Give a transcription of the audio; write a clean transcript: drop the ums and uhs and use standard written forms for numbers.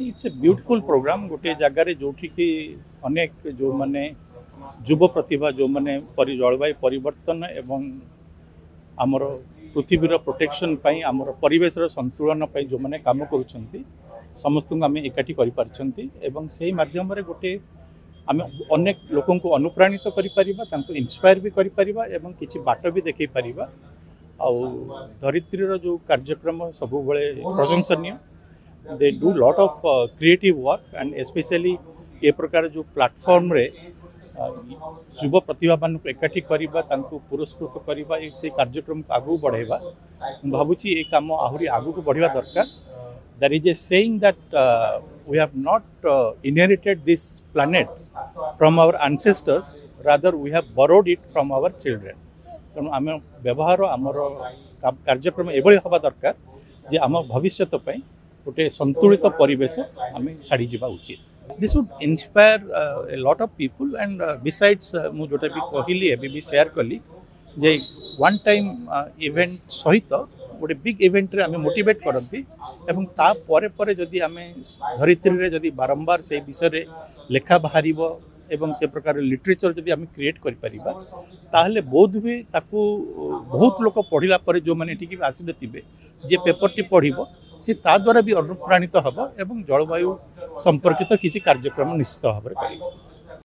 It's a beautiful programme गोटे जगार जो अनेक जो माने युव प्रतिभा जो माने जलवायु परिवर्तन एवं आमर पृथ्वीर प्रोटेक्शन पाई आमर परिवेश संतुलन पाई जो माने काम करुछंती समस्त को आम एकाठी कर से माध्यम गोटे आम अनेक लोक अनुप्राणित कर इन्स्पायर भी कर किसी बाट भी देखई पार धरित्रीर जो कार्यक्रम सब प्रशंसनीय they do lot of creative work and specially ये प्रकार जो प्लेटफॉर्म रे युव प्रतिभा मान एकाठी करवा पुरस्कृत करवा से कार्यक्रम को आगू बढ़ेगा भावुची ये कम आहरी आगू को बढ़िया दरकार there is a saying that we have not inherited this planet from our ancestors rather we have borrowed it from our children तेणु आम व्यवहार आमर कार्यक्रम एभली हवा दरकार जे आम भविष्य गोटे संतुलित परिवेश आम छाड़ी जावा उचित this would inspire a lot of people and besides मु जोटा भी कहली एबी भी शेयर कली जे वन टाइम इवेंट सहित गोटे बिग इवेंट रे आम मोटिवेट करती एवं ता परे परे जदि आम धरित्री रे जदि बारंबार से विषय लेखा बाहर एवं से प्रकार लिटरेचर जदि आम क्रिएट करिपरिबा ताहले बोध हुए ताकू बहुत लोक पढ़िला परे जो माने ठीक आसिले थिबे जे पेपर टी पढ़िबो से ता द्वारा भी अनुप्राणित हबो एवं जलवायु संपर्कित किसी कार्यक्रम निश्चित भाव में करिबो।